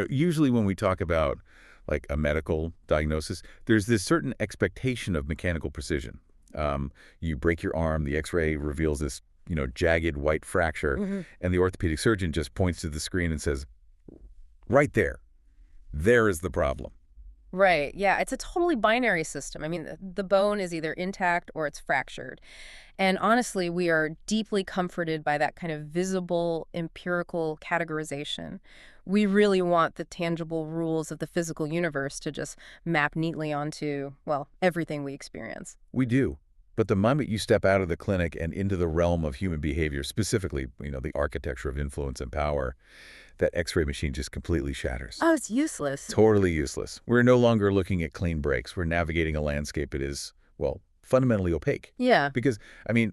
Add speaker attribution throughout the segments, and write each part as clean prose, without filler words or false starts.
Speaker 1: Usually when we talk about like a medical diagnosis, there's this certain expectation of mechanical precision. You break your arm, the X-ray reveals this, jagged white fracture,
Speaker 2: Hmm.
Speaker 1: and the orthopedic surgeon just points to the screen and says, right there is the problem.
Speaker 2: Right. Yeah, it's a totally binary system. I mean, the bone is either intact or it's fractured. And honestly, we are deeply comforted by that kind of visible, empirical categorization. We really want the tangible rules of the physical universe to just map neatly onto, well, everything we experience.
Speaker 1: We do. But the moment you step out of the clinic and into the realm of human behavior, specifically, the architecture of influence and power, that X-ray machine just completely shatters.
Speaker 2: Oh, it's useless.
Speaker 1: Totally useless. We're no longer looking at clean breaks. We're navigating a landscape that is, well, fundamentally opaque.
Speaker 2: Yeah.
Speaker 1: Because,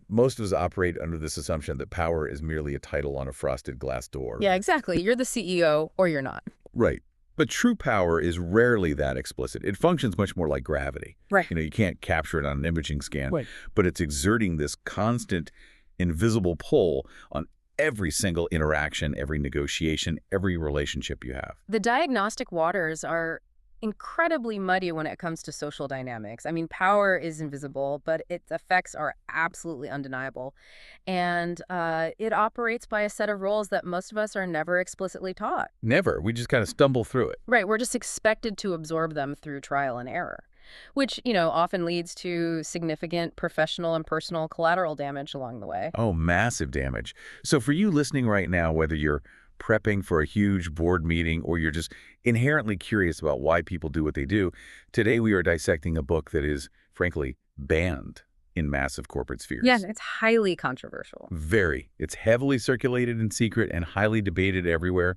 Speaker 1: most of us operate under this assumption that power is merely a title on a frosted glass door.
Speaker 2: Yeah, exactly. You're the CEO or you're not.
Speaker 1: Right. But true power is rarely that explicit. It functions much more like gravity.
Speaker 2: Right.
Speaker 1: You can't capture it on an imaging scan,
Speaker 2: Right.
Speaker 1: but it's exerting this constant, invisible pull on every single interaction, every negotiation, every relationship you have.
Speaker 2: The diagnostic waters are incredibly muddy when it comes to social dynamics. I mean, power is invisible, but its effects are absolutely undeniable. And it operates by a set of rules that most of us are never explicitly taught.
Speaker 1: Never. We just kind of stumble through it.
Speaker 2: Right, we're just expected to absorb them through trial and error, which, often leads to significant professional and personal collateral damage along the way.
Speaker 1: Oh, massive damage. So for you listening right now, whether you're prepping for a huge board meeting or you're just inherently curious about why people do what they do, today we are dissecting a book that is, frankly, banned in massive corporate spheres.
Speaker 2: Yeah, it's highly controversial.
Speaker 1: Very. It's heavily circulated in secret and highly debated everywhere.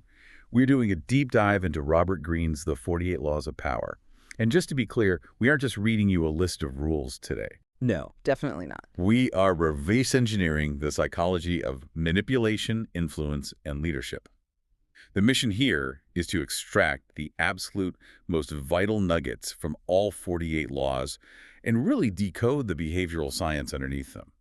Speaker 1: We're doing a deep dive into Robert Greene's The 48 Laws of Power. And just to be clear, we aren't just reading you a list of rules today.
Speaker 2: No, definitely not.
Speaker 1: We are reverse engineering the psychology of manipulation, influence, and leadership. The mission here is to extract the absolute most vital nuggets from all 48 laws and really decode the behavioral science underneath them.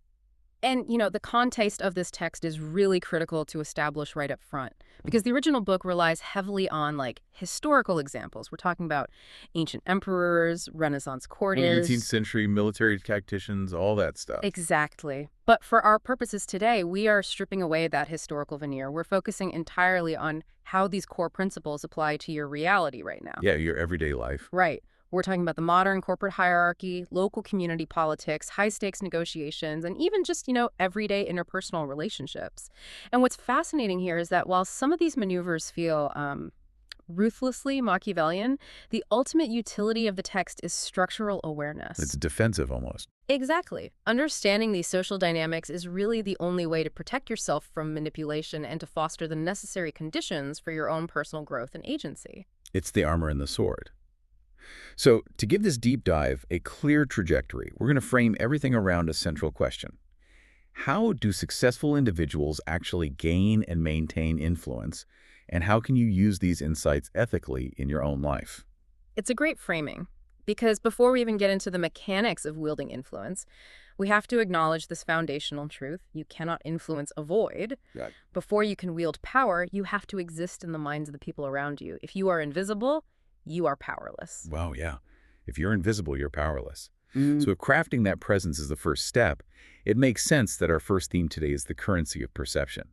Speaker 2: And, the context of this text is really critical to establish right up front, because the original book relies heavily on, historical examples. We're talking about ancient emperors, Renaissance courtiers.
Speaker 1: 18th century military tacticians, all that stuff.
Speaker 2: Exactly. But for our purposes today, we are stripping away that historical veneer. We're focusing entirely on how these core principles apply to your reality right now.
Speaker 1: Yeah, your everyday life.
Speaker 2: Right. We're talking about the modern corporate hierarchy, local community politics, high-stakes negotiations, and even just, everyday interpersonal relationships. And what's fascinating here is that while some of these maneuvers feel ruthlessly Machiavellian, the ultimate utility of the text is structural awareness.
Speaker 1: It's defensive almost.
Speaker 2: Exactly. Understanding these social dynamics is really the only way to protect yourself from manipulation and to foster the necessary conditions for your own personal growth and agency.
Speaker 1: It's the armor and the sword. So, to give this deep dive a clear trajectory, we're going to frame everything around a central question. How do successful individuals actually gain and maintain influence, and how can you use these insights ethically in your own life?
Speaker 2: It's a great framing, because before we even get into the mechanics of wielding influence, we have to acknowledge this foundational truth. You cannot influence a void.
Speaker 1: Right.
Speaker 2: Before you can wield power, you have to exist in the minds of the people around you. If you are invisible, you are powerless.
Speaker 1: Wow, yeah. If you're invisible, you're powerless. So if crafting that presence is the first step, it makes sense that our first theme today is the currency of perception.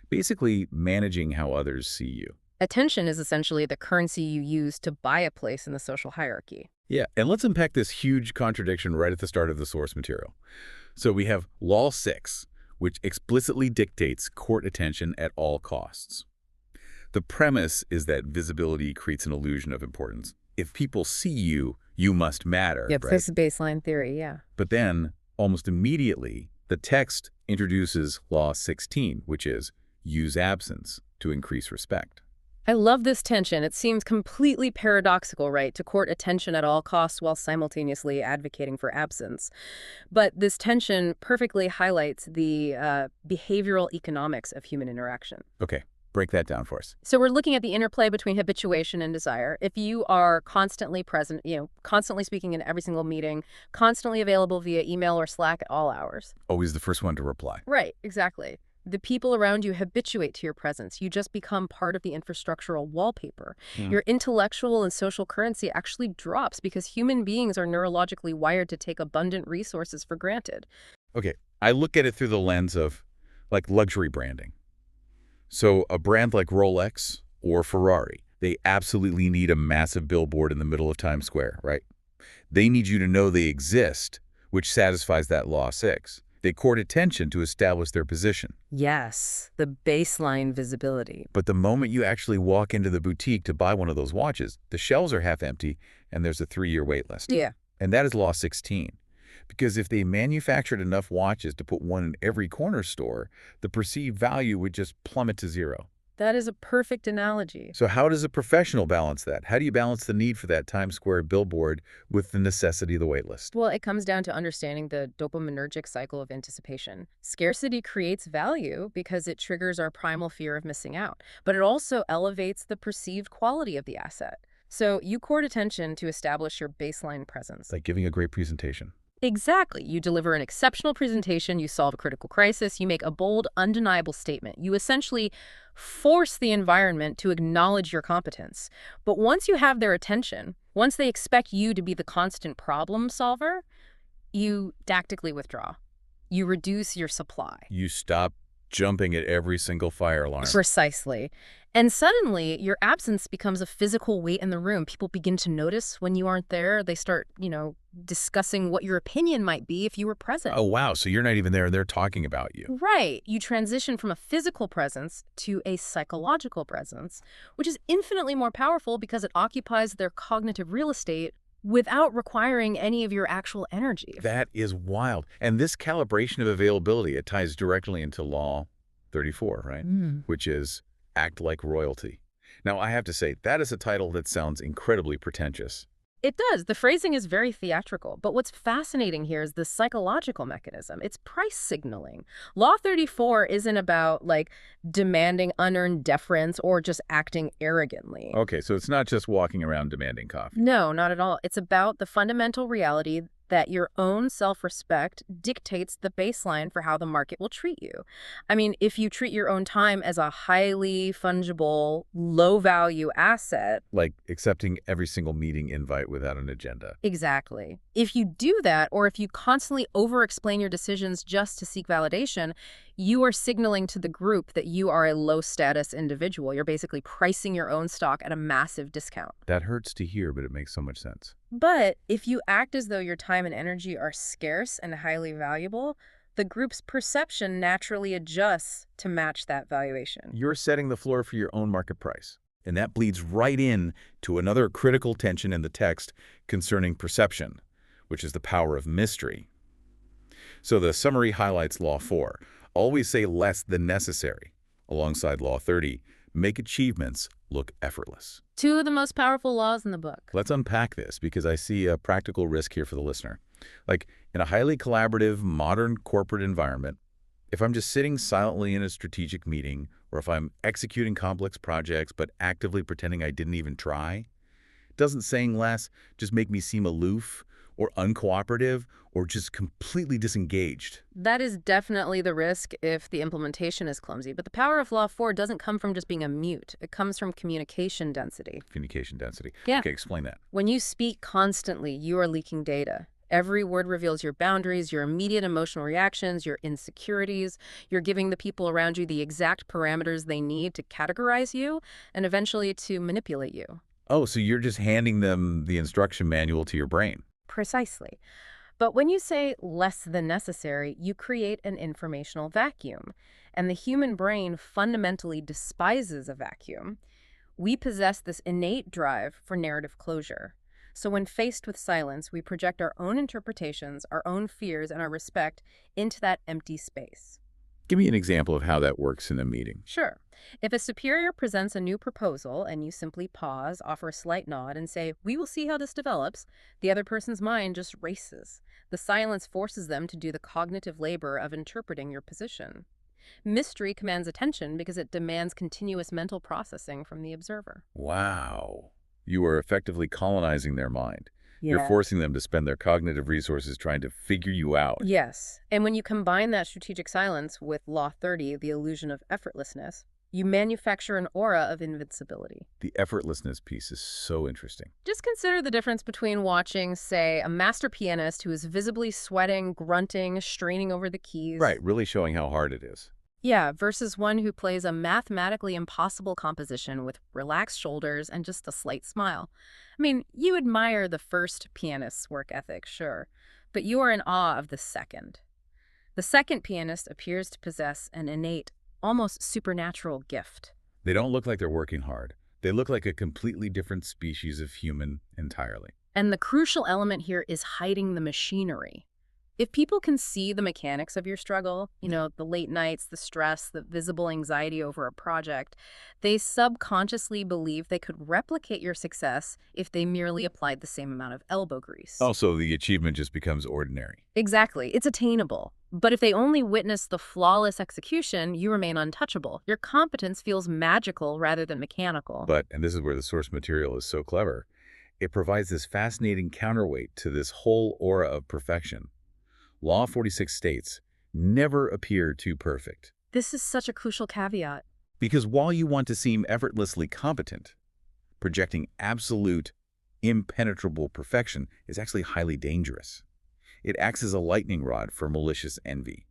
Speaker 1: Basically, managing how others see you.
Speaker 2: Attention is essentially the currency you use to buy a place in the social hierarchy.
Speaker 1: Yeah, and let's unpack this huge contradiction right at the start of the source material. So we have Law 6, which explicitly dictates court attention at all costs. The premise is that visibility creates an illusion of importance. If people see you, you must matter,
Speaker 2: Yep,
Speaker 1: right?
Speaker 2: that's the baseline theory, yeah.
Speaker 1: But then, almost immediately, the text introduces Law 16, which is use absence to increase respect.
Speaker 2: I love this tension. It seems completely paradoxical, right, to court attention at all costs while simultaneously advocating for absence. But this tension perfectly highlights the behavioral economics of human interaction.
Speaker 1: Okay, break that down for us.
Speaker 2: So we're looking at the interplay between habituation and desire. If you are constantly present, constantly speaking in every single meeting, constantly available via email or Slack at all hours.
Speaker 1: Always the first one to reply.
Speaker 2: Right, exactly. The people around you habituate to your presence. You just become part of the infrastructural wallpaper.
Speaker 1: Hmm.
Speaker 2: Your intellectual and social currency actually drops because human beings are neurologically wired to take abundant resources for granted.
Speaker 1: Okay, I look at it through the lens of, like, luxury branding. So a brand like Rolex or Ferrari, they absolutely need a massive billboard in the middle of Times Square, right? They need you to know they exist, which satisfies that law 6. They court attention to establish their position.
Speaker 2: Yes, the baseline visibility.
Speaker 1: But the moment you actually walk into the boutique to buy one of those watches, the shelves are half empty and there's a 3-year wait list.
Speaker 2: Yeah.
Speaker 1: And that is law 16. Because if they manufactured enough watches to put one in every corner store, the perceived value would just plummet to 0.
Speaker 2: That is a perfect analogy.
Speaker 1: So how does a professional balance that? How do you balance the need for that Times Square billboard with the necessity of the wait list?
Speaker 2: Well, it comes down to understanding the dopaminergic cycle of anticipation. Scarcity creates value because it triggers our primal fear of missing out, but it also elevates the perceived quality of the asset. So you court attention to establish your baseline presence.
Speaker 1: It's like giving a great presentation.
Speaker 2: Exactly. You deliver an exceptional presentation, you solve a critical crisis, you make a bold, undeniable statement. You essentially force the environment to acknowledge your competence. But once you have their attention, once they expect you to be the constant problem solver, you tactically withdraw. You reduce your supply.
Speaker 1: You stop jumping at every single fire alarm.
Speaker 2: Precisely. And suddenly, your absence becomes a physical weight in the room. People begin to notice when you aren't there. They start, discussing what your opinion might be if you were present.
Speaker 1: Oh, wow. So you're not even there and they're talking about you.
Speaker 2: Right. You transition from a physical presence to a psychological presence, which is infinitely more powerful because it occupies their cognitive real estate without requiring any of your actual energy.
Speaker 1: That is wild. And this calibration of availability, it ties directly into Law 34, right? Which is act like royalty. Now, I have to say, that is a title that sounds incredibly pretentious.
Speaker 2: It does. The phrasing is very theatrical, but what's fascinating here is the psychological mechanism. It's price signaling. Law 34 isn't about, demanding unearned deference or just acting arrogantly.
Speaker 1: Okay, so it's not just walking around demanding coffee.
Speaker 2: No, not at all. It's about the fundamental reality that your own self-respect dictates the baseline for how the market will treat you. I mean, if you treat your own time as a highly fungible, low-value asset.
Speaker 1: Like accepting every single meeting invite without an agenda.
Speaker 2: Exactly. If you do that, or if you constantly over-explain your decisions just to seek validation, you are signaling to the group that you are a low-status individual. You're basically pricing your own stock at a massive discount.
Speaker 1: That hurts to hear, but it makes so much sense.
Speaker 2: But if you act as though your time and energy are scarce and highly valuable, the group's perception naturally adjusts to match that valuation.
Speaker 1: You're setting the floor for your own market price. And that bleeds right in to another critical tension in the text concerning perception, which is the power of mystery. So the summary highlights Law 4. Always say less than necessary. Alongside Law 30, make achievements look effortless.
Speaker 2: 2 of the most powerful laws in the book.
Speaker 1: Let's unpack this because I see a practical risk here for the listener. Like in a highly collaborative, modern corporate environment, if I'm just sitting silently in a strategic meeting, or if I'm executing complex projects but actively pretending I didn't even try, doesn't saying less just make me seem aloof or uncooperative or just completely disengaged?
Speaker 2: That is definitely the risk if the implementation is clumsy. But the power of Law 4 doesn't come from just being a mute. It comes from communication density.
Speaker 1: Communication density.
Speaker 2: Yeah.
Speaker 1: Okay, explain that.
Speaker 2: When you speak constantly, you are leaking data. Every word reveals your boundaries, your immediate emotional reactions, your insecurities. You're giving the people around you the exact parameters they need to categorize you and eventually to manipulate you.
Speaker 1: Oh, so you're just handing them the instruction manual to your brain.
Speaker 2: Precisely. But when you say less than necessary, you create an informational vacuum. And the human brain fundamentally despises a vacuum. We possess this innate drive for narrative closure. So when faced with silence, we project our own interpretations, our own fears, and our respect into that empty space.
Speaker 1: Give me an example of how that works in a meeting.
Speaker 2: Sure. If a superior presents a new proposal and you simply pause, offer a slight nod, and say, "We will see how this develops," the other person's mind just races. The silence forces them to do the cognitive labor of interpreting your position. Mystery commands attention because it demands continuous mental processing from the observer.
Speaker 1: Wow. You are effectively colonizing their mind. You're
Speaker 2: Yeah.
Speaker 1: forcing them to spend their cognitive resources trying to figure you out.
Speaker 2: Yes. And when you combine that strategic silence with Law 30, the illusion of effortlessness, you manufacture an aura of invincibility.
Speaker 1: The effortlessness piece is so interesting.
Speaker 2: Just consider the difference between watching, say, a master pianist who is visibly sweating, grunting, straining over the keys.
Speaker 1: Right, really showing how hard it is.
Speaker 2: Yeah, versus one who plays a mathematically impossible composition with relaxed shoulders and just a slight smile. I mean, you admire the first pianist's work ethic, sure, but you are in awe of the second. The second pianist appears to possess an innate, almost supernatural gift.
Speaker 1: They don't look like they're working hard. They look like a completely different species of human entirely.
Speaker 2: And the crucial element here is hiding the machinery. If people can see the mechanics of your struggle, the late nights, the stress, the visible anxiety over a project, they subconsciously believe they could replicate your success if they merely applied the same amount of elbow grease.
Speaker 1: Also, the achievement just becomes ordinary.
Speaker 2: Exactly. It's attainable. But if they only witness the flawless execution, you remain untouchable. Your competence feels magical rather than mechanical.
Speaker 1: But, and this is where the source material is so clever, it provides this fascinating counterweight to this whole aura of perfection. Law 46 states, never appear too perfect.
Speaker 2: This is such a crucial caveat.
Speaker 1: Because while you want to seem effortlessly competent, projecting absolute, impenetrable perfection is actually highly dangerous. It acts as a lightning rod for malicious envy.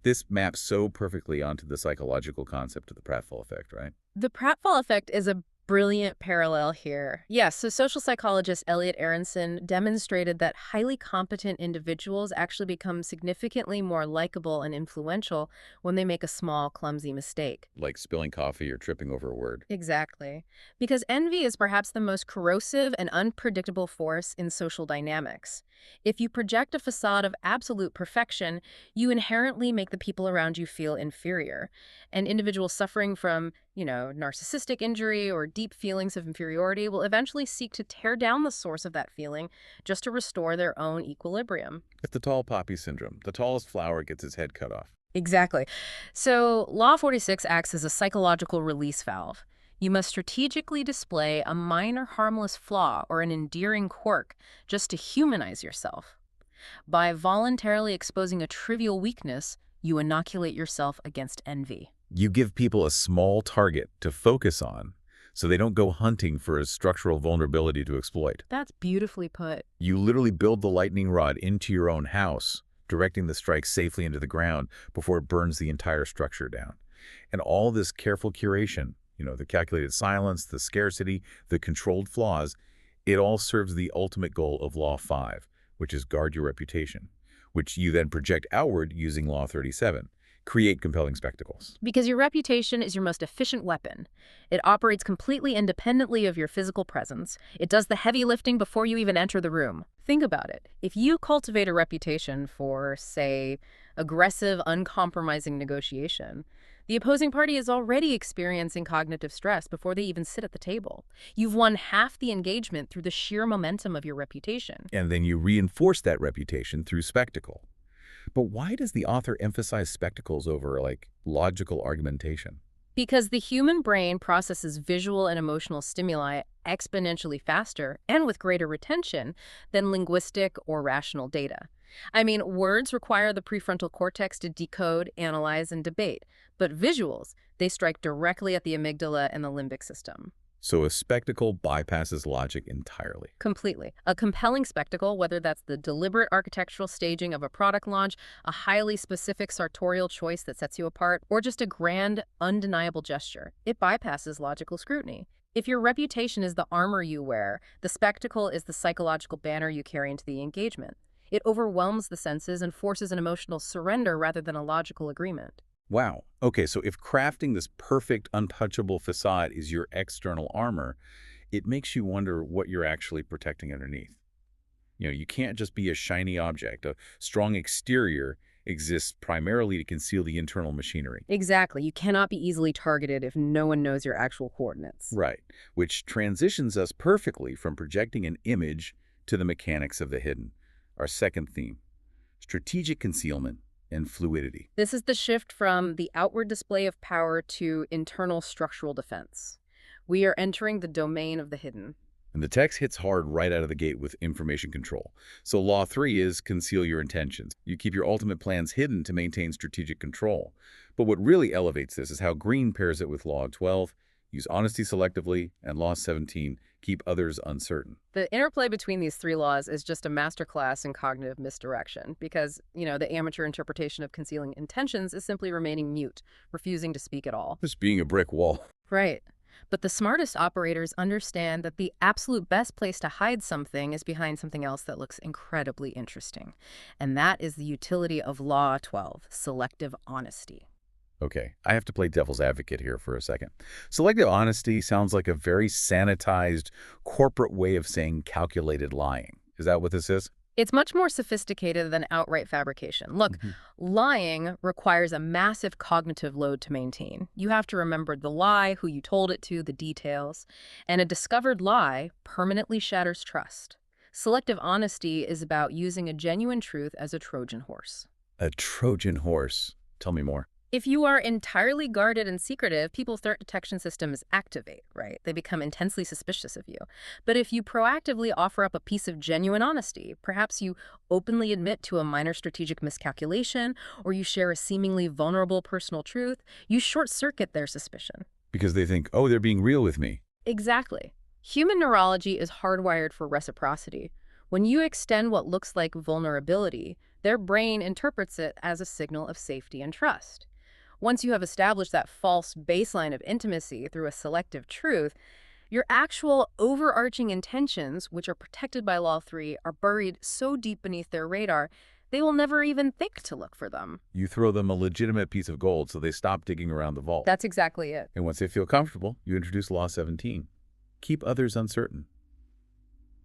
Speaker 1: This maps so perfectly onto the psychological concept of the pratfall effect, right?
Speaker 2: The pratfall effect is a brilliant parallel here. Yes, so social psychologist Elliot Aronson demonstrated that highly competent individuals actually become significantly more likable and influential when they make a small, clumsy mistake.
Speaker 1: Like spilling coffee or tripping over a word.
Speaker 2: Exactly. Because envy is perhaps the most corrosive and unpredictable force in social dynamics. If you project a facade of absolute perfection, you inherently make the people around you feel inferior. And individuals suffering from, narcissistic injury or deep feelings of inferiority will eventually seek to tear down the source of that feeling just to restore their own equilibrium.
Speaker 1: It's the tall poppy syndrome. The tallest flower gets its head cut off.
Speaker 2: Exactly. So Law 46 acts as a psychological release valve. You must strategically display a minor harmless flaw or an endearing quirk just to humanize yourself. By voluntarily exposing a trivial weakness, you inoculate yourself against envy.
Speaker 1: You give people a small target to focus on so they don't go hunting for a structural vulnerability to exploit.
Speaker 2: That's beautifully put.
Speaker 1: You literally build the lightning rod into your own house, directing the strike safely into the ground before it burns the entire structure down. And all this careful curation, the calculated silence, the scarcity, the controlled flaws, it all serves the ultimate goal of Law 5, which is guard your reputation, which you then project outward using Law 37. Create compelling spectacles.
Speaker 2: Because your reputation is your most efficient weapon. It operates completely independently of your physical presence. It does the heavy lifting before you even enter the room. Think about it. If you cultivate a reputation for, say, aggressive, uncompromising negotiation, the opposing party is already experiencing cognitive stress before they even sit at the table. You've won half the engagement through the sheer momentum of your reputation.
Speaker 1: And then you reinforce that reputation through spectacle. But why does the author emphasize spectacles over, logical argumentation?
Speaker 2: Because the human brain processes visual and emotional stimuli exponentially faster and with greater retention than linguistic or rational data. I mean, words require the prefrontal cortex to decode, analyze, and debate, but visuals, they strike directly at the amygdala and the limbic system.
Speaker 1: So a spectacle bypasses logic entirely.
Speaker 2: Completely. A compelling spectacle, whether that's the deliberate architectural staging of a product launch, a highly specific sartorial choice that sets you apart, or just a grand, undeniable gesture, it bypasses logical scrutiny. If your reputation is the armor you wear, the spectacle is the psychological banner you carry into the engagement. It overwhelms the senses and forces an emotional surrender rather than a logical agreement.
Speaker 1: Wow. Okay, so if crafting this perfect, untouchable facade is your external armor, it makes you wonder what you're actually protecting underneath. You can't just be a shiny object. A strong exterior exists primarily to conceal the internal machinery.
Speaker 2: Exactly. You cannot be easily targeted if no one knows your actual coordinates.
Speaker 1: Right, which transitions us perfectly from projecting an image to the mechanics of the hidden. Our second theme, strategic concealment and fluidity.
Speaker 2: This is the shift from the outward display of power to internal structural defense. We are entering the domain of the hidden.
Speaker 1: And the text hits hard right out of the gate with information control. So Law 3 is conceal your intentions. You keep your ultimate plans hidden to maintain strategic control. But what really elevates this is how Greene pairs it with Law 12, use honesty selectively, and Law 17, keep others uncertain.
Speaker 2: The interplay between these three laws is just a masterclass in cognitive misdirection because, the amateur interpretation of concealing intentions is simply remaining mute, refusing to speak at all.
Speaker 1: Just being a brick wall.
Speaker 2: Right. But the smartest operators understand that the absolute best place to hide something is behind something else that looks incredibly interesting. And that is the utility of Law 12, selective honesty.
Speaker 1: Okay, I have to play devil's advocate here for a second. Selective honesty sounds like a very sanitized corporate way of saying calculated lying. Is that what this is?
Speaker 2: It's much more sophisticated than outright fabrication. Look, lying requires a massive cognitive load to maintain. You have to remember the lie, who you told it to, the details. And a discovered lie permanently shatters trust. Selective honesty is about using a genuine truth as a Trojan horse.
Speaker 1: A Trojan horse. Tell me more.
Speaker 2: If you are entirely guarded and secretive, people's threat detection systems activate, right? They become intensely suspicious of you. But if you proactively offer up a piece of genuine honesty, perhaps you openly admit to a minor strategic miscalculation, or you share a seemingly vulnerable personal truth, you short-circuit their suspicion.
Speaker 1: Because they think, oh, they're being real with me.
Speaker 2: Exactly. Human neurology is hardwired for reciprocity. When you extend what looks like vulnerability, their brain interprets it as a signal of safety and trust. Once you have established that false baseline of intimacy through a selective truth, your actual overarching intentions, which are protected by Law 3, are buried so deep beneath their radar, they will never even think to look for them.
Speaker 1: You throw them a legitimate piece of gold so they stop digging around the vault.
Speaker 2: That's exactly it.
Speaker 1: And once they feel comfortable, you introduce Law 17. Keep others uncertain.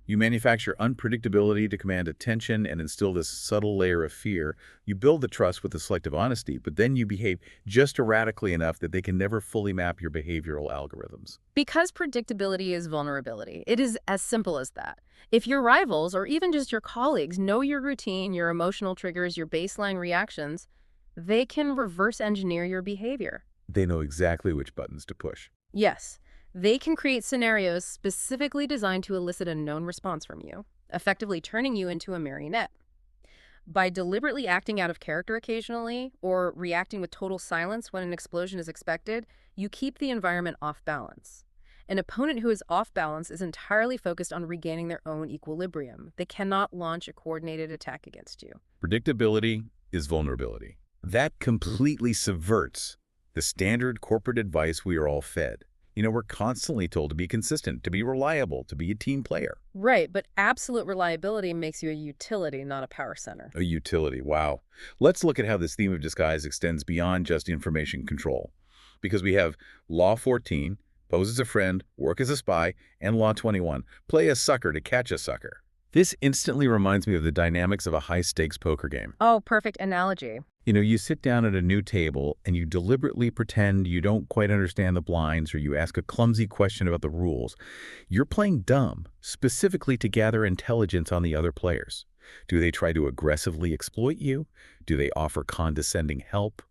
Speaker 1: You manufacture unpredictability to command attention and instill this subtle layer of fear. You build the trust with the selective honesty, but then you behave just erratically enough that they can never fully map your behavioral algorithms.
Speaker 2: Because predictability is vulnerability, it is as simple as that. If your rivals, or even just your colleagues, know your routine, your emotional triggers, your baseline reactions, they can reverse engineer your behavior.
Speaker 1: They know exactly which buttons to push.
Speaker 2: Yes. They can create scenarios specifically designed to elicit a known response from you, effectively turning you into a marionette. By deliberately acting out of character occasionally, or reacting with total silence when an explosion is expected, you keep the environment off balance. An opponent who is off balance is entirely focused on regaining their own equilibrium. They cannot launch a coordinated attack against you.
Speaker 1: Predictability is vulnerability. That completely subverts the standard corporate advice we are all fed. We're constantly told to be consistent, to be reliable, to be a team player.
Speaker 2: Right, but absolute reliability makes you a utility, not a power center.
Speaker 1: A utility, wow. Let's look at how this theme of disguise extends beyond just information control. Because we have Law 14, pose as a friend, work as a spy, and Law 21, play a sucker to catch a sucker. This instantly reminds me of the dynamics of a high-stakes poker game.
Speaker 2: Oh, perfect analogy.
Speaker 1: You sit down at a new table and you deliberately pretend you don't quite understand the blinds, or you ask a clumsy question about the rules. You're playing dumb, specifically to gather intelligence on the other players. Do they try to aggressively exploit you? Do they offer condescending help?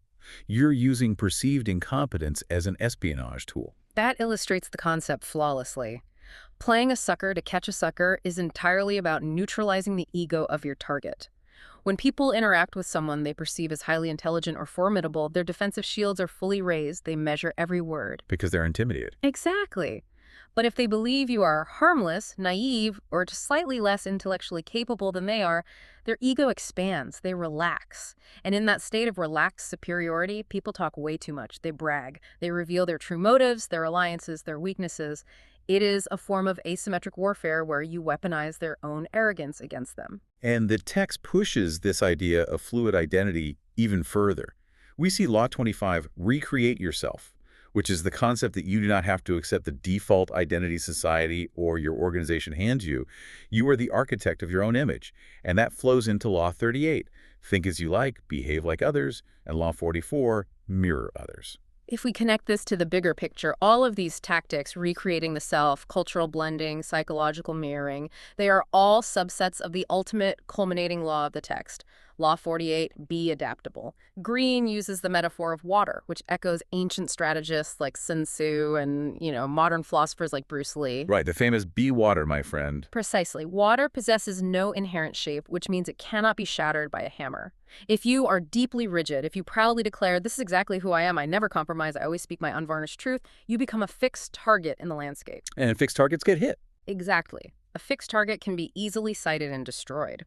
Speaker 1: You're using perceived incompetence as an espionage tool.
Speaker 2: That illustrates the concept flawlessly. Playing a sucker to catch a sucker is entirely about neutralizing the ego of your target. When people interact with someone they perceive as highly intelligent or formidable, their defensive shields are fully raised. They measure every word.
Speaker 1: Because they're intimidated.
Speaker 2: Exactly. But if they believe you are harmless, naive, or just slightly less intellectually capable than they are, their ego expands. They relax. And in that state of relaxed superiority, people talk way too much. They brag. They reveal their true motives, their alliances, their weaknesses. It is a form of asymmetric warfare where you weaponize their own arrogance against them.
Speaker 1: And the text pushes this idea of fluid identity even further. We see Law 25, recreate yourself, which is the concept that you do not have to accept the default identity society or your organization hands you. You are the architect of your own image. And that flows into Law 38, think as you like, behave like others, and Law 44, mirror others.
Speaker 2: If we connect this to the bigger picture, all of these tactics, recreating the self, cultural blending, psychological mirroring, they are all subsets of the ultimate culminating law of the text, Law 48, be adaptable. Greene uses the metaphor of water, which echoes ancient strategists like Sun Tzu and, modern philosophers like Bruce Lee.
Speaker 1: Right, the famous be water, my friend.
Speaker 2: Precisely. Water possesses no inherent shape, which means it cannot be shattered by a hammer. If you are deeply rigid, if you proudly declare, this is exactly who I am, I never compromise, I always speak my unvarnished truth, you become a fixed target in the landscape.
Speaker 1: And fixed targets get hit.
Speaker 2: Exactly. A fixed target can be easily sighted and destroyed.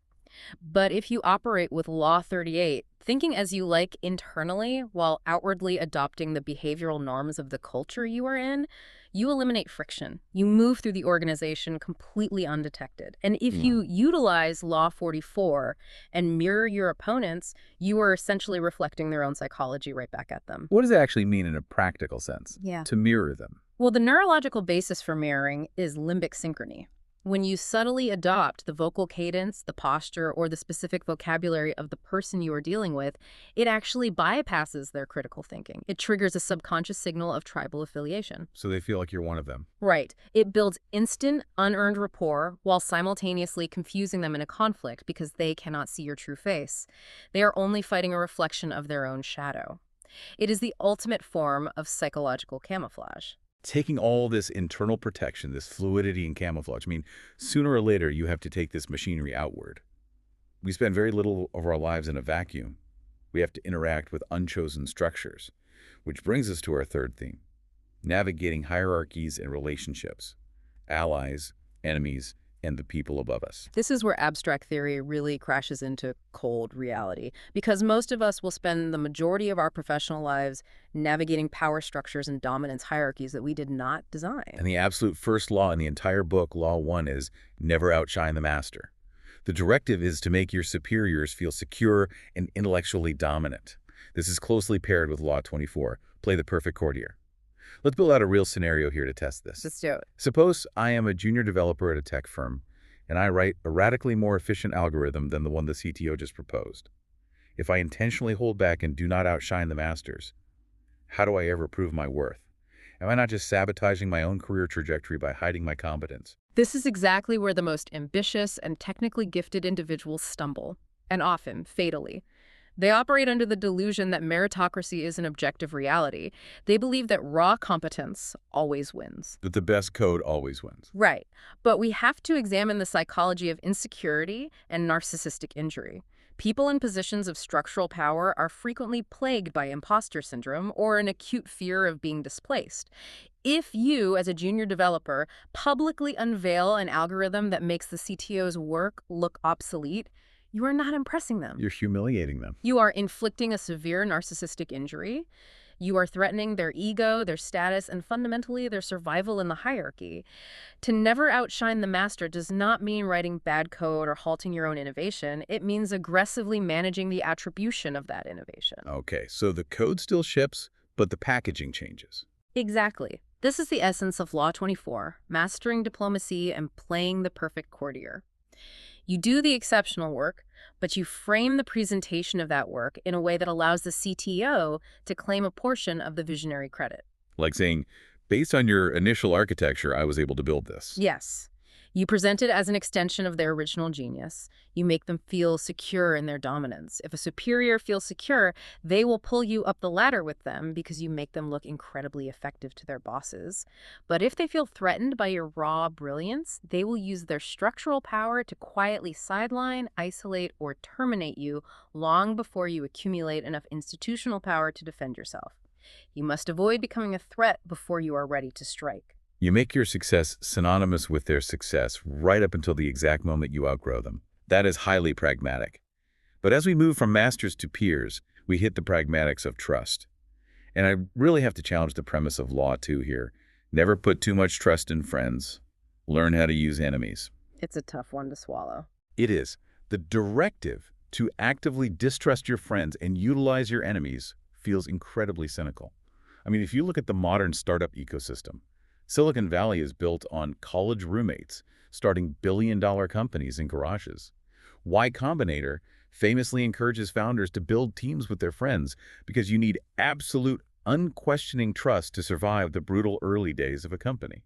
Speaker 2: But if you operate with Law 38, thinking as you like internally while outwardly adopting the behavioral norms of the culture you are in, you eliminate friction. You move through the organization completely undetected. And if you utilize Law 44 and mirror your opponents, you are essentially reflecting their own psychology right back at them.
Speaker 1: What does it actually mean in a practical sense?
Speaker 2: Yeah.
Speaker 1: To mirror them?
Speaker 2: Well, the neurological basis for mirroring is limbic synchrony. When you subtly adopt the vocal cadence, the posture, or the specific vocabulary of the person you are dealing with, it actually bypasses their critical thinking. It triggers a subconscious signal of tribal affiliation.
Speaker 1: So they feel like you're one of them.
Speaker 2: Right. It builds instant, unearned rapport while simultaneously confusing them in a conflict because they cannot see your true face. They are only fighting a reflection of their own shadow. It is the ultimate form of psychological camouflage.
Speaker 1: Taking all this internal protection, this fluidity and camouflage, sooner or later you have to take this machinery outward. We spend very little of our lives in a vacuum. We have to interact with unchosen structures, which brings us to our third theme, navigating hierarchies and relationships, allies, enemies, and the people above us.
Speaker 2: This is where abstract theory really crashes into cold reality, because most of us will spend the majority of our professional lives navigating power structures and dominance hierarchies that we did not design.
Speaker 1: And the absolute first law in the entire book, Law 1, is never outshine the master. The directive is to make your superiors feel secure and intellectually dominant. This is closely paired with Law 24, play the perfect courtier. Let's build out a real scenario here to test this.
Speaker 2: Let's do it.
Speaker 1: Suppose I am a junior developer at a tech firm, and I write a radically more efficient algorithm than the one the CTO just proposed. If I intentionally hold back and do not outshine the masters, how do I ever prove my worth? Am I not just sabotaging my own career trajectory by hiding my competence?
Speaker 2: This is exactly where the most ambitious and technically gifted individuals stumble, and often fatally. They operate under the delusion that meritocracy is an objective reality. They believe that raw competence always wins.
Speaker 1: That the best code always wins.
Speaker 2: Right. But we have to examine the psychology of insecurity and narcissistic injury. People in positions of structural power are frequently plagued by imposter syndrome or an acute fear of being displaced. If you, as a junior developer, publicly unveil an algorithm that makes the CTO's work look obsolete, you are not impressing them.
Speaker 1: You're humiliating them.
Speaker 2: You are inflicting a severe narcissistic injury. You are threatening their ego, their status, and fundamentally their survival in the hierarchy. To never outshine the master does not mean writing bad code or halting your own innovation. It means aggressively managing the attribution of that innovation.
Speaker 1: Okay, so the code still ships, but the packaging changes.
Speaker 2: Exactly. This is the essence of Law 24, mastering diplomacy and playing the perfect courtier. You do the exceptional work, but you frame the presentation of that work in a way that allows the CTO to claim a portion of the visionary credit.
Speaker 1: Like saying, based on your initial architecture, I was able to build this.
Speaker 2: Yes. You present it as an extension of their original genius. You make them feel secure in their dominance. If a superior feels secure, they will pull you up the ladder with them because you make them look incredibly effective to their bosses. But if they feel threatened by your raw brilliance, they will use their structural power to quietly sideline, isolate, or terminate you long before you accumulate enough institutional power to defend yourself. You must avoid becoming a threat before you are ready to strike.
Speaker 1: You make your success synonymous with their success right up until the exact moment you outgrow them. That is highly pragmatic. But as we move from masters to peers, we hit the pragmatics of trust. And I really have to challenge the premise of Law 2 here. Never put too much trust in friends. Learn how to use enemies.
Speaker 2: It's a tough one to swallow.
Speaker 1: It is. The directive to actively distrust your friends and utilize your enemies feels incredibly cynical. If you look at the modern startup ecosystem, Silicon Valley is built on college roommates starting billion-dollar companies in garages. Y Combinator famously encourages founders to build teams with their friends because you need absolute, unquestioning trust to survive the brutal early days of a company.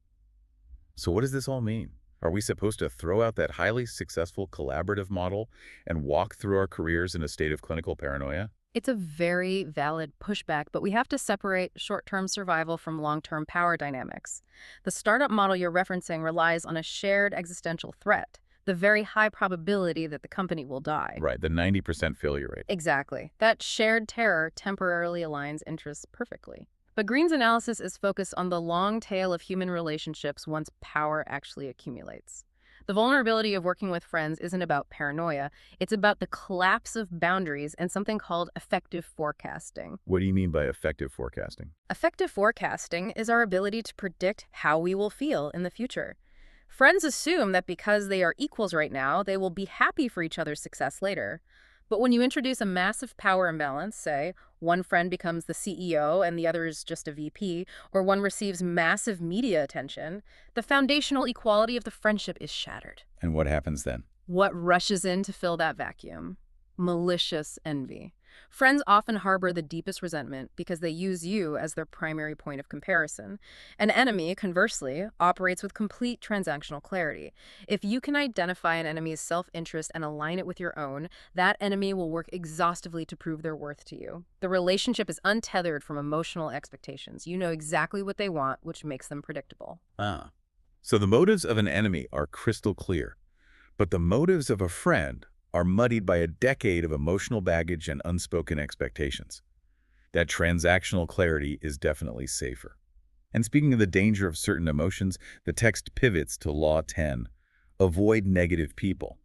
Speaker 1: So what does this all mean? Are we supposed to throw out that highly successful collaborative model and walk through our careers in a state of clinical paranoia?
Speaker 2: It's a very valid pushback, but we have to separate short-term survival from long-term power dynamics. The startup model you're referencing relies on a shared existential threat, the very high probability that the company will die.
Speaker 1: Right, the 90% failure rate.
Speaker 2: Exactly. That shared terror temporarily aligns interests perfectly. But Greene's analysis is focused on the long tail of human relationships once power actually accumulates. The vulnerability of working with friends isn't about paranoia, it's about the collapse of boundaries and something called effective forecasting.
Speaker 1: What do you mean by effective forecasting?
Speaker 2: Effective forecasting is our ability to predict how we will feel in the future. Friends assume that because they are equals right now, they will be happy for each other's success later. But when you introduce a massive power imbalance, say, one friend becomes the CEO and the other is just a VP, or one receives massive media attention, the foundational equality of the friendship is shattered.
Speaker 1: And what happens then?
Speaker 2: What rushes in to fill that vacuum? Malicious envy. Friends often harbor the deepest resentment because they use you as their primary point of comparison. An enemy, conversely, operates with complete transactional clarity. If you can identify an enemy's self-interest and align it with your own, that enemy will work exhaustively to prove their worth to you. The relationship is untethered from emotional expectations. You know exactly what they want, which makes them predictable.
Speaker 1: Ah. So the motives of an enemy are crystal clear, but the motives of a friend are muddied by a decade of emotional baggage and unspoken expectations. That transactional clarity is definitely safer. And speaking of the danger of certain emotions, the text pivots to Law 10, avoid negative people.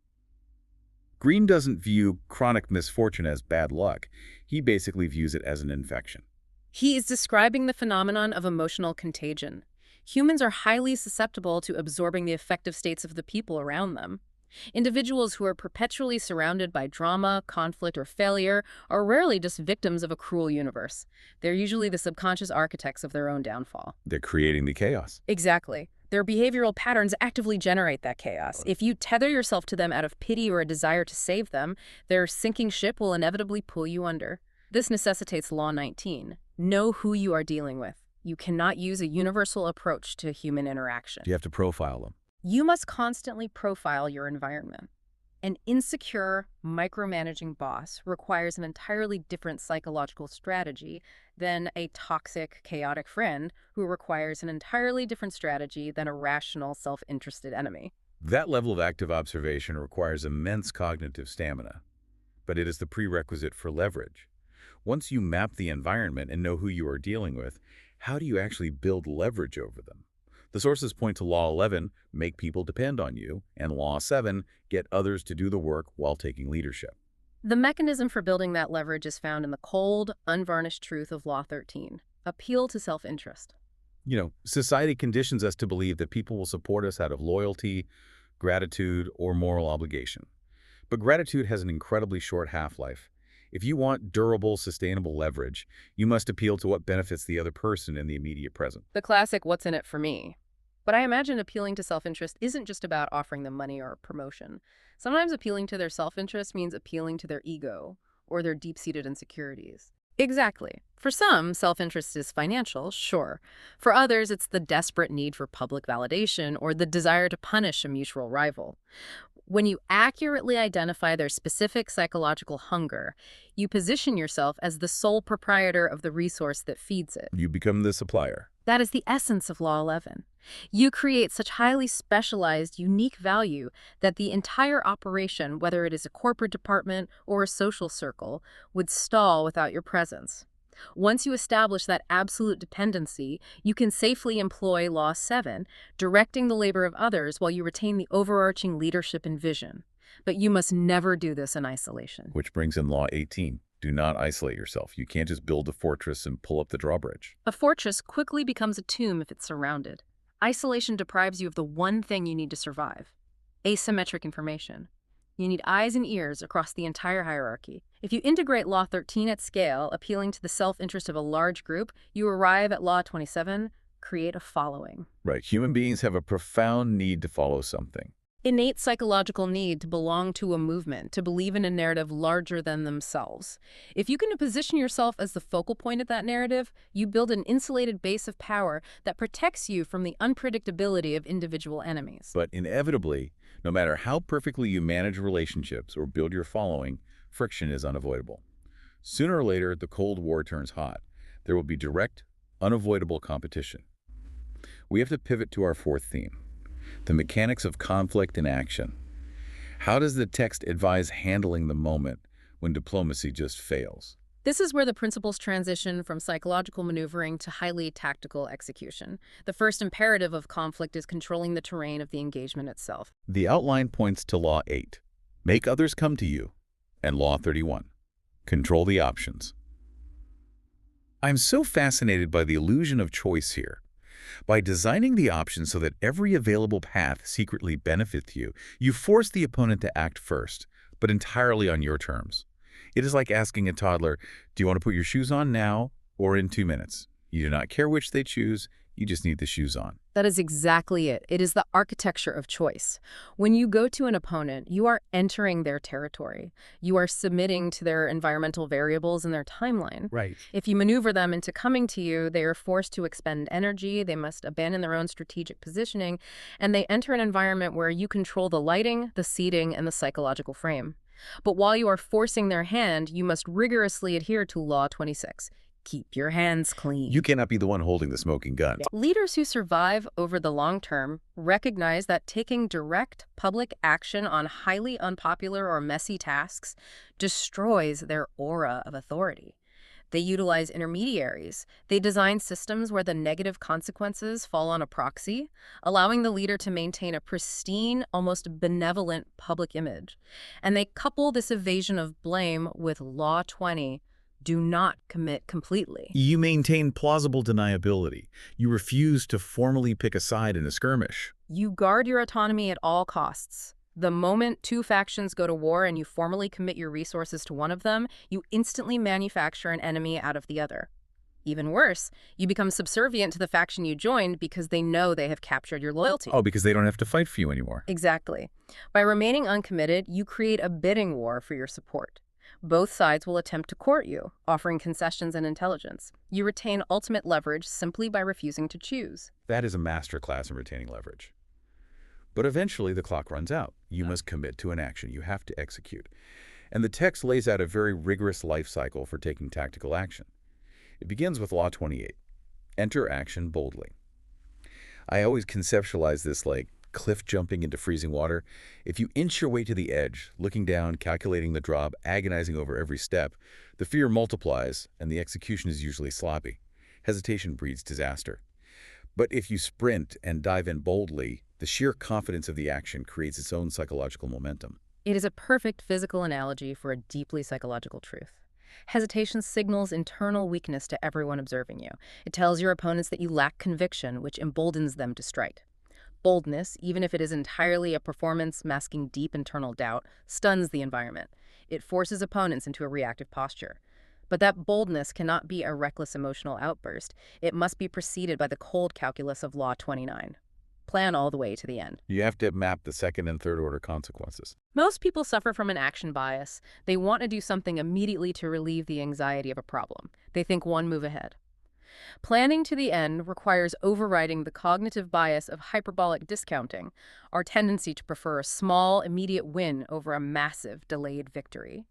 Speaker 1: Greene doesn't view chronic misfortune as bad luck. He basically views it as an infection.
Speaker 2: He is describing the phenomenon of emotional contagion. Humans are highly susceptible to absorbing the affective states of the people around them. Individuals who are perpetually surrounded by drama, conflict, or failure are rarely just victims of a cruel universe. They're usually the subconscious architects of their own downfall.
Speaker 1: They're creating the chaos.
Speaker 2: Exactly. Their behavioral patterns actively generate that chaos. If you tether yourself to them out of pity or a desire to save them, their sinking ship will inevitably pull you under. This necessitates Law 19. Know who you are dealing with. You cannot use a universal approach to human interaction.
Speaker 1: You have to profile them.
Speaker 2: You must constantly profile your environment. An insecure, micromanaging boss requires an entirely different psychological strategy than a toxic, chaotic friend who requires an entirely different strategy than a rational, self-interested enemy.
Speaker 1: That level of active observation requires immense cognitive stamina, but it is the prerequisite for leverage. Once you map the environment and know who you are dealing with, how do you actually build leverage over them? The sources point to Law 11, make people depend on you, and Law 7, get others to do the work while taking leadership.
Speaker 2: The mechanism for building that leverage is found in the cold, unvarnished truth of Law 13, appeal to self-interest.
Speaker 1: Society conditions us to believe that people will support us out of loyalty, gratitude, or moral obligation. But gratitude has an incredibly short half-life. If you want durable, sustainable leverage, you must appeal to what benefits the other person in the immediate present.
Speaker 2: The classic, what's in it for me? But I imagine appealing to self-interest isn't just about offering them money or promotion. Sometimes appealing to their self-interest means appealing to their ego or their deep-seated insecurities. Exactly. For some, self-interest is financial, sure. For others, it's the desperate need for public validation or the desire to punish a mutual rival. When you accurately identify their specific psychological hunger, you position yourself as the sole proprietor of the resource that feeds it.
Speaker 1: You become the supplier.
Speaker 2: That is the essence of Law 11. You create such highly specialized, unique value that the entire operation, whether it is a corporate department or a social circle, would stall without your presence. Once you establish that absolute dependency, you can safely employ Law 7, directing the labor of others while you retain the overarching leadership and vision. But you must never do this in isolation.
Speaker 1: Which brings in Law 18. Do not isolate yourself. You can't just build a fortress and pull up the drawbridge.
Speaker 2: A fortress quickly becomes a tomb if it's surrounded. Isolation deprives you of the one thing you need to survive: asymmetric information. You need eyes and ears across the entire hierarchy. If you integrate Law 13 at scale, appealing to the self-interest of a large group, you arrive at Law 27, create a following.
Speaker 1: Right. Human beings have a profound need to follow something.
Speaker 2: innate psychological need to belong to a movement, to believe in a narrative larger than themselves. If you can position yourself as the focal point of that narrative, you build an insulated base of power that protects you from the unpredictability of individual enemies.
Speaker 1: But inevitably, no matter how perfectly you manage relationships or build your following, friction is unavoidable. Sooner or later, the Cold War turns hot. There will be direct, unavoidable competition. We have to pivot to our fourth theme, the mechanics of conflict in action. How does the text advise handling the moment when diplomacy just fails?
Speaker 2: This is where the principles transition from psychological maneuvering to highly tactical execution. The first imperative of conflict is controlling the terrain of the engagement itself.
Speaker 1: The outline points to Law 8, make others come to you, and Law 31, control the options. I'm so fascinated by the illusion of choice here. By designing the options so that every available path secretly benefits you, you force the opponent to act first, but entirely on your terms. It is like asking a toddler, do you want to put your shoes on now or in 2 minutes? You do not care which they choose, you just need the shoes on.
Speaker 2: That is exactly it. It is the architecture of choice. When you go to an opponent, you are entering their territory. You are submitting to their environmental variables and their timeline.
Speaker 1: Right.
Speaker 2: If you maneuver them into coming to you, they are forced to expend energy, they must abandon their own strategic positioning, and they enter an environment where you control the lighting, the seating, and the psychological frame. But while you are forcing their hand, you must rigorously adhere to Law 26. Keep your hands clean.
Speaker 1: You cannot be the one holding the smoking gun.
Speaker 2: Leaders who survive over the long term recognize that taking direct public action on highly unpopular or messy tasks destroys their aura of authority. They utilize intermediaries. They design systems where the negative consequences fall on a proxy, allowing the leader to maintain a pristine, almost benevolent public image. And they couple this evasion of blame with Law 20, do not commit completely.
Speaker 1: You maintain plausible deniability. You refuse to formally pick a side in a skirmish.
Speaker 2: You guard your autonomy at all costs. The moment two factions go to war and you formally commit your resources to one of them, you instantly manufacture an enemy out of the other. Even worse, you become subservient to the faction you joined because they know they have captured your loyalty.
Speaker 1: Oh, because they don't have to fight for you anymore.
Speaker 2: Exactly. By remaining uncommitted, you create a bidding war for your support. Both sides will attempt to court you, offering concessions and intelligence. You retain ultimate leverage simply by refusing to choose.
Speaker 1: That is a masterclass in retaining leverage. But eventually the clock runs out. You must commit to an action. You have to execute. And the text lays out a very rigorous life cycle for taking tactical action. It begins with Law 28. Enter action boldly. I always conceptualize this like cliff jumping into freezing water. If you inch your way to the edge, looking down, calculating the drop, agonizing over every step, the fear multiplies and the execution is usually sloppy. Hesitation breeds disaster. But if you sprint and dive in boldly, the sheer confidence of the action creates its own psychological momentum.
Speaker 2: It is a perfect physical analogy for a deeply psychological truth. Hesitation signals internal weakness to everyone observing you. It tells your opponents that you lack conviction, which emboldens them to strike. Boldness, even if it is entirely a performance masking deep internal doubt, stuns the environment. It forces opponents into a reactive posture. But that boldness cannot be a reckless emotional outburst. It must be preceded by the cold calculus of Law 29. Plan all the way to the end.
Speaker 1: You have to map the second and third order consequences.
Speaker 2: Most people suffer from an action bias. They want to do something immediately to relieve the anxiety of a problem. They think one move ahead. Planning to the end requires overriding the cognitive bias of hyperbolic discounting, our tendency to prefer a small, immediate win over a massive, delayed victory.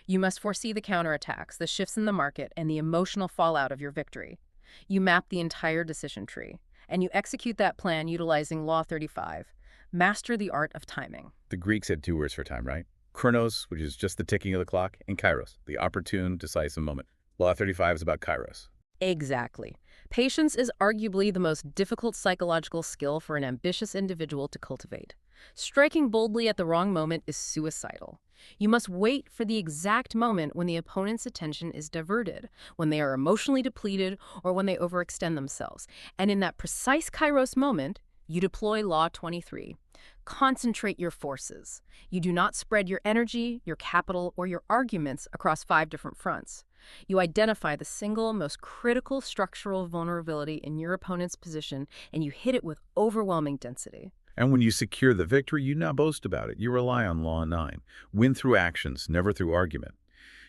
Speaker 2: You must foresee the counterattacks, the shifts in the market, and the emotional fallout of your victory. You map the entire decision tree, and you execute that plan utilizing Law 35. Master the art of timing.
Speaker 1: The Greeks had 2 words for time, right? Chronos, which is just the ticking of the clock, and kairos, the opportune, decisive moment. Law 35 is about kairos.
Speaker 2: Exactly. Patience is arguably the most difficult psychological skill for an ambitious individual to cultivate. Striking boldly at the wrong moment is suicidal. You must wait for the exact moment when the opponent's attention is diverted, when they are emotionally depleted, or when they overextend themselves. And in that precise kairos moment, you deploy Law 23. Concentrate your forces. You do not spread your energy, your capital, or your arguments across 5 different fronts. You identify the single most critical structural vulnerability in your opponent's position, and you hit it with overwhelming density.
Speaker 1: And when you secure the victory, you now boast about it. You rely on Law 9. Win through actions, never through argument.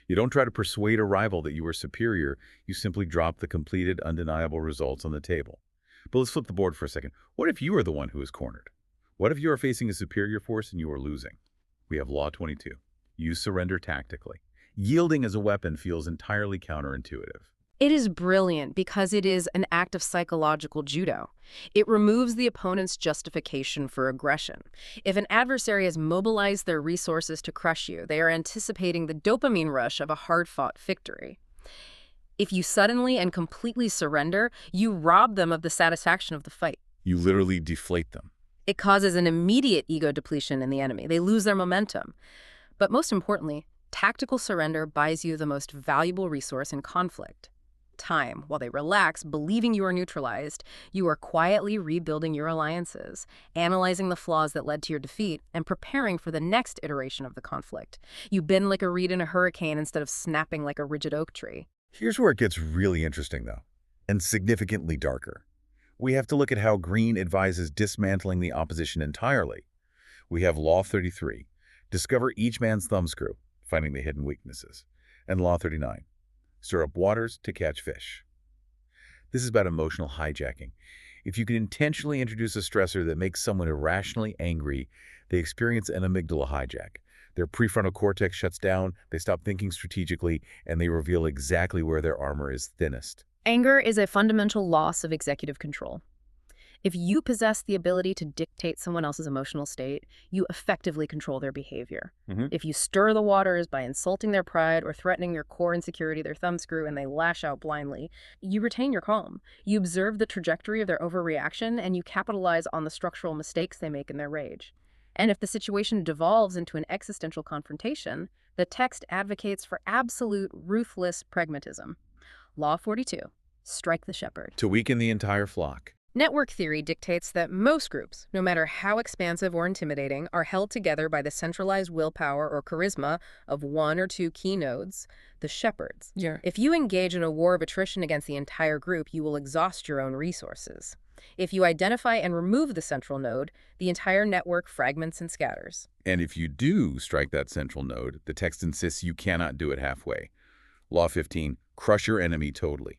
Speaker 1: You don't try to persuade a rival that you are superior. You simply drop the completed, undeniable results on the table. But let's flip the board for a second. What if you are the one who is cornered? What if you are facing a superior force and you are losing? We have Law 22. You surrender tactically. Yielding as a weapon feels entirely counterintuitive.
Speaker 2: It is brilliant because it is an act of psychological judo. It removes the opponent's justification for aggression. If an adversary has mobilized their resources to crush you, they are anticipating the dopamine rush of a hard-fought victory. If you suddenly and completely surrender, you rob them of the satisfaction of the fight.
Speaker 1: You literally deflate them.
Speaker 2: It causes an immediate ego depletion in the enemy. They lose their momentum. But most importantly, tactical surrender buys you the most valuable resource in conflict: time. While they relax, believing you are neutralized, you are quietly rebuilding your alliances, analyzing the flaws that led to your defeat, and preparing for the next iteration of the conflict. You bend like a reed in a hurricane instead of snapping like a rigid oak tree.
Speaker 1: Here's where it gets really interesting, though, and significantly darker. We have to look at how Greene advises dismantling the opposition entirely. We have Law 33, discover each man's thumbscrew, finding the hidden weaknesses, and Law 39, stir up waters to catch fish. This is about emotional hijacking. If you can intentionally introduce a stressor that makes someone irrationally angry, they experience an amygdala hijack. Their prefrontal cortex shuts down, they stop thinking strategically, and they reveal exactly where their armor is thinnest.
Speaker 2: Anger is a fundamental loss of executive control. If you possess the ability to dictate someone else's emotional state, you effectively control their behavior. If you stir the waters by insulting their pride or threatening your core insecurity, their thumbscrew, and they lash out blindly, you retain your calm. You observe the trajectory of their overreaction, and you capitalize on the structural mistakes they make in their rage. And if the situation devolves into an existential confrontation, the text advocates for absolute, ruthless pragmatism. Law 42. Strike the shepherd.
Speaker 1: To weaken the entire flock.
Speaker 2: Network theory dictates that most groups, no matter how expansive or intimidating, are held together by the centralized willpower or charisma of one or two key nodes, the shepherds.
Speaker 3: Yeah.
Speaker 2: If you engage in a war of attrition against the entire group, you will exhaust your own resources. If you identify and remove the central node, the entire network fragments and scatters.
Speaker 1: And if you do strike that central node, the text insists you cannot do it halfway. Law 15, crush your enemy totally.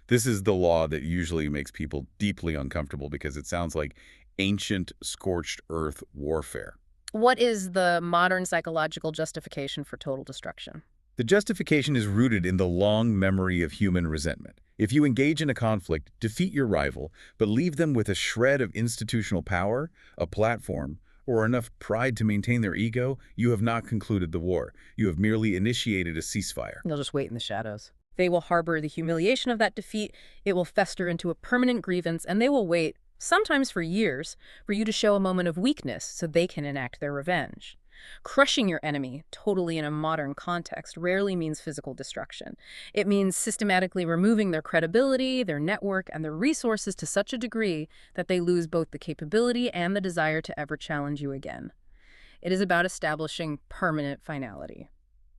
Speaker 1: This is the law that usually makes people deeply uncomfortable because it sounds like ancient, scorched earth warfare.
Speaker 2: What is the modern psychological justification for total destruction?
Speaker 1: The justification is rooted in the long memory of human resentment. If you engage in a conflict, defeat your rival, but leave them with a shred of institutional power, a platform, or enough pride to maintain their ego, you have not concluded the war. You have merely initiated a ceasefire.
Speaker 2: They'll just wait in the shadows. They will harbor the humiliation of that defeat, it will fester into a permanent grievance, and they will wait, sometimes for years, for you to show a moment of weakness so they can enact their revenge. Crushing your enemy, totally in a modern context, rarely means physical destruction. It means systematically removing their credibility, their network, and their resources to such a degree that they lose both the capability and the desire to ever challenge you again. It is about establishing permanent finality.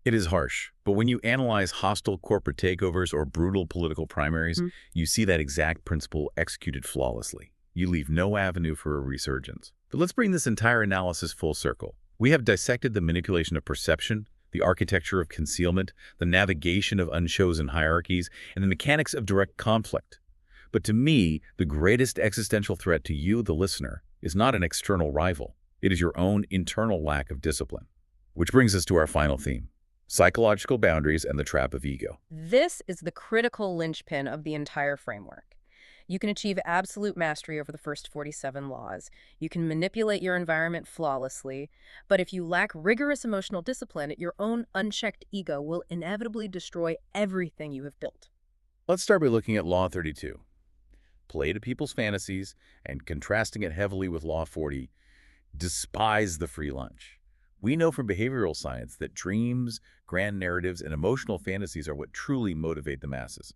Speaker 1: It is harsh, but when you analyze hostile corporate takeovers or brutal political primaries, you see that exact principle executed flawlessly. You leave no avenue for a resurgence. But let's bring this entire analysis full circle. We have dissected the manipulation of perception, the architecture of concealment, the navigation of unchosen hierarchies, and the mechanics of direct conflict. But to me, the greatest existential threat to you, the listener, is not an external rival. It is your own internal lack of discipline. Which brings us to our final theme: psychological boundaries and the trap of ego.
Speaker 2: This is the critical linchpin of the entire framework. You can achieve absolute mastery over the first 47 laws. You can manipulate your environment flawlessly. But if you lack rigorous emotional discipline, your own unchecked ego will inevitably destroy everything you have built.
Speaker 1: Let's start by looking at Law 32. Play to people's fantasies, and contrasting it heavily with Law 40, despise the free lunch. We know from behavioral science that dreams, grand narratives, and emotional fantasies are what truly motivate the masses.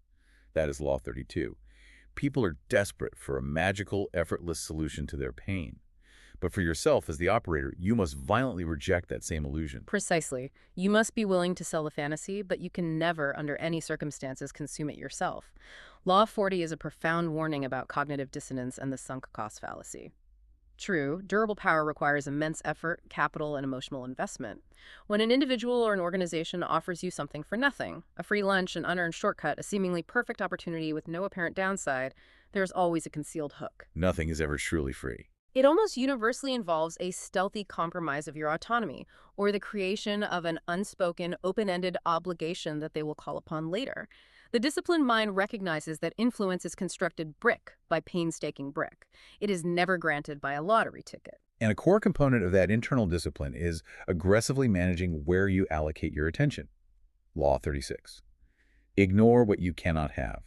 Speaker 1: That is Law 32. People are desperate for a magical, effortless solution to their pain. But for yourself as the operator, you must violently reject that same illusion.
Speaker 2: Precisely. You must be willing to sell the fantasy, but you can never, under any circumstances, consume it yourself. Law 40 is a profound warning about cognitive dissonance and the sunk cost fallacy. True, durable power requires immense effort, capital, and emotional investment. When an individual or an organization offers you something for nothing, a free lunch, an unearned shortcut, a seemingly perfect opportunity with no apparent downside, there's always a concealed hook.
Speaker 1: Nothing is ever truly free.
Speaker 2: It almost universally involves a stealthy compromise of your autonomy, or the creation of an unspoken, open-ended obligation that they will call upon later. The disciplined mind recognizes that influence is constructed brick by painstaking brick. It is never granted by a lottery ticket.
Speaker 1: And a core component of that internal discipline is aggressively managing where you allocate your attention. Law 36. Ignore what you cannot have.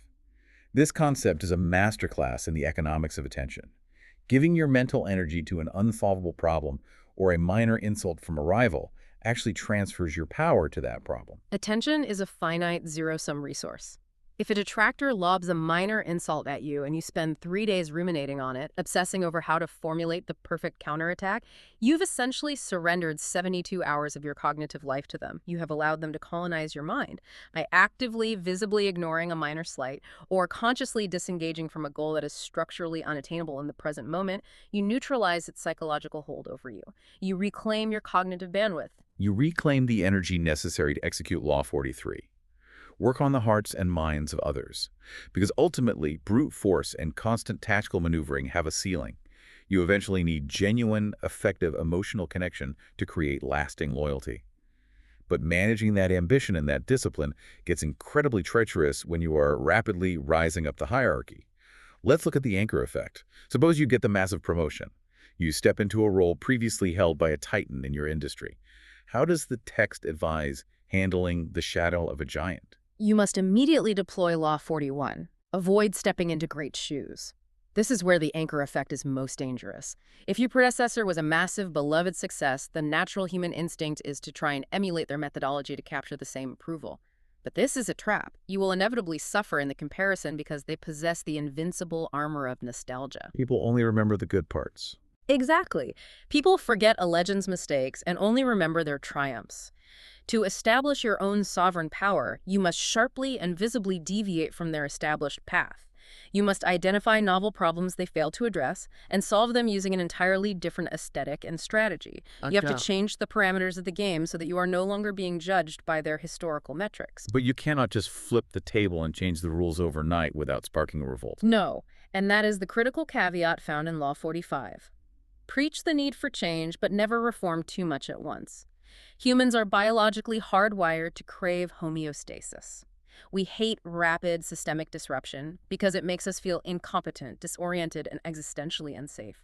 Speaker 1: This concept is a masterclass in the economics of attention. Giving your mental energy to an unsolvable problem or a minor insult from a rival actually transfers your power to that problem.
Speaker 2: Attention is a finite, zero-sum resource. If a detractor lobs a minor insult at you and you spend 3 days ruminating on it, obsessing over how to formulate the perfect counterattack, you've essentially surrendered 72 hours of your cognitive life to them. You have allowed them to colonize your mind. By actively, visibly ignoring a minor slight or consciously disengaging from a goal that is structurally unattainable in the present moment, you neutralize its psychological hold over you. You reclaim your cognitive bandwidth.
Speaker 1: You reclaim the energy necessary to execute Law 43. Work on the hearts and minds of others. Because ultimately, brute force and constant tactical maneuvering have a ceiling. You eventually need genuine, effective emotional connection to create lasting loyalty. But managing that ambition and that discipline gets incredibly treacherous when you are rapidly rising up the hierarchy. Let's look at the anchor effect. Suppose you get the massive promotion. You step into a role previously held by a titan in your industry. How does the text advise handling the shadow of a giant?
Speaker 2: You must immediately deploy Law 41. Avoid stepping into great shoes. This is where the anchor effect is most dangerous. If your predecessor was a massive, beloved success, the natural human instinct is to try and emulate their methodology to capture the same approval. But this is a trap. You will inevitably suffer in the comparison because they possess the invincible armor of nostalgia.
Speaker 1: People only remember the good parts.
Speaker 2: Exactly. People forget a legend's mistakes and only remember their triumphs. To establish your own sovereign power, you must sharply and visibly deviate from their established path. You must identify novel problems they fail to address and solve them using an entirely different aesthetic and strategy. You have to change the parameters of the game so that you are no longer being judged by their historical metrics.
Speaker 1: But you cannot just flip the table and change the rules overnight without sparking a revolt.
Speaker 2: No, and that is the critical caveat found in Law 45. Preach the need for change, but never reform too much at once. Humans are biologically hardwired to crave homeostasis. We hate rapid systemic disruption because it makes us feel incompetent, disoriented, and existentially unsafe.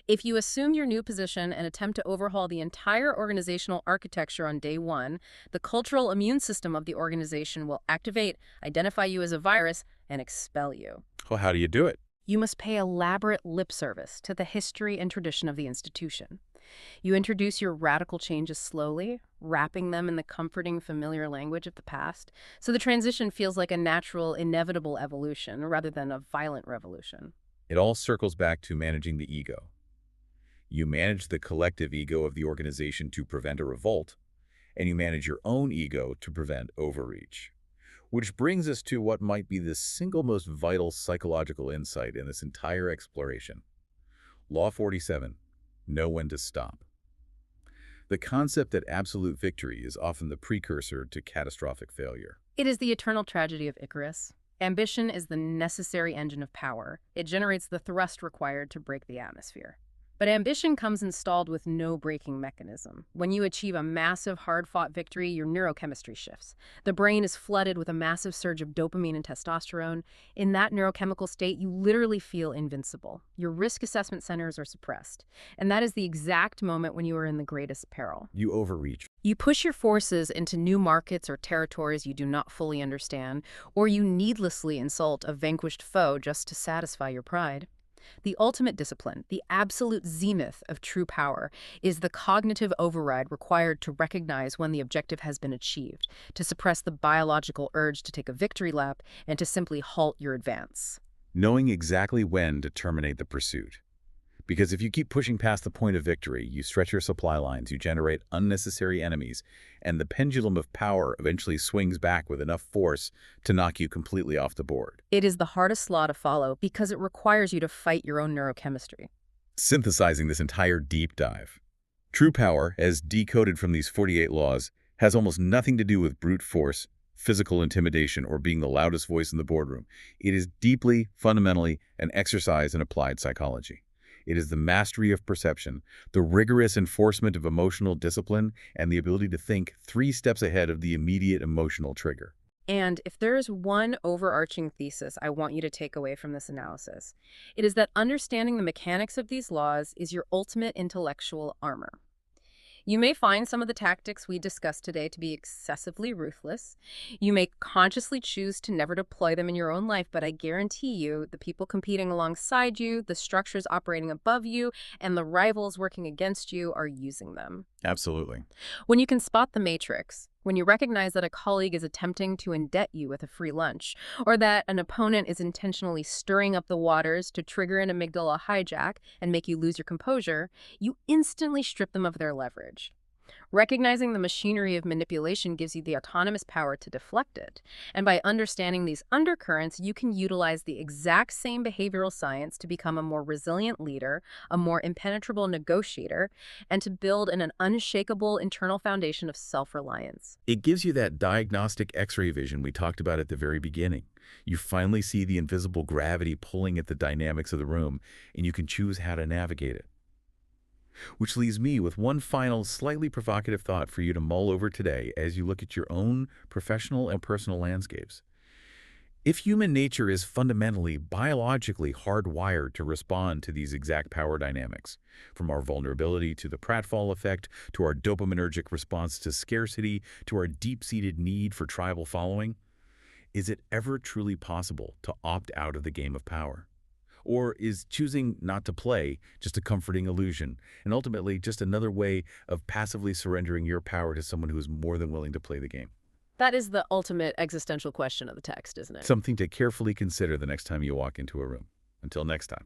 Speaker 2: If you assume your new position and attempt to overhaul the entire organizational architecture on day one, the cultural immune system of the organization will activate, identify you as a virus, and expel you.
Speaker 1: Well, how do you do it?
Speaker 2: You must pay elaborate lip service to the history and tradition of the institution. You introduce your radical changes slowly, wrapping them in the comforting, familiar language of the past, so the transition feels like a natural, inevitable evolution rather than a violent revolution.
Speaker 1: It all circles back to managing the ego. You manage the collective ego of the organization to prevent a revolt, and you manage your own ego to prevent overreach. Which brings us to what might be the single most vital psychological insight in this entire exploration. Law 47. Know when to stop. The concept that absolute victory is often the precursor to catastrophic failure.
Speaker 2: It is the eternal tragedy of Icarus. Ambition is the necessary engine of power. It generates the thrust required to break the atmosphere. But ambition comes installed with no braking mechanism. When you achieve a massive, hard-fought victory, your neurochemistry shifts. The brain is flooded with a massive surge of dopamine and testosterone. In that neurochemical state, you literally feel invincible. Your risk assessment centers are suppressed. And that is the exact moment when you are in the greatest peril.
Speaker 1: You overreach.
Speaker 2: You push your forces into new markets or territories you do not fully understand, or you needlessly insult a vanquished foe just to satisfy your pride. The ultimate discipline, the absolute zenith of true power, is the cognitive override required to recognize when the objective has been achieved, to suppress the biological urge to take a victory lap, and to simply halt your advance.
Speaker 1: Knowing exactly when to terminate the pursuit. Because if you keep pushing past the point of victory, you stretch your supply lines, you generate unnecessary enemies, and the pendulum of power eventually swings back with enough force to knock you completely off the board.
Speaker 2: It is the hardest law to follow because it requires you to fight your own neurochemistry.
Speaker 1: synthesizing this entire deep dive. True power, as decoded from these 48 laws, has almost nothing to do with brute force, physical intimidation, or being the loudest voice in the boardroom. It is deeply, fundamentally, an exercise in applied psychology. It is the mastery of perception, the rigorous enforcement of emotional discipline, and the ability to think 3 steps ahead of the immediate emotional trigger.
Speaker 2: And if there is one overarching thesis I want you to take away from this analysis, it is that understanding the mechanics of these laws is your ultimate intellectual armor. You may find some of the tactics we discussed today to be excessively ruthless. You may consciously choose to never deploy them in your own life, but I guarantee you the people competing alongside you, the structures operating above you, and the rivals working against you are using them.
Speaker 1: Absolutely.
Speaker 2: When you can spot the matrix, when you recognize that a colleague is attempting to indebt you with a free lunch, or that an opponent is intentionally stirring up the waters to trigger an amygdala hijack and make you lose your composure, you instantly strip them of their leverage. Recognizing the machinery of manipulation gives you the autonomous power to deflect it. And by understanding these undercurrents, you can utilize the exact same behavioral science to become a more resilient leader, a more impenetrable negotiator, and to build an unshakable internal foundation of self-reliance.
Speaker 1: It gives you that diagnostic X-ray vision we talked about at the very beginning. You finally see the invisible gravity pulling at the dynamics of the room, and you can choose how to navigate it. Which leaves me with one final, slightly provocative thought for you to mull over today as you look at your own professional and personal landscapes. If human nature is fundamentally, biologically hardwired to respond to these exact power dynamics, from our vulnerability to the pratfall effect, to our dopaminergic response to scarcity, to our deep-seated need for tribal following, is it ever truly possible to opt out of the game of power? Or is choosing not to play just a comforting illusion, and ultimately just another way of passively surrendering your power to someone who is more than willing to play the game?
Speaker 2: That is the ultimate existential question of the text, isn't it?
Speaker 1: Something to carefully consider the next time you walk into a room. Until next time.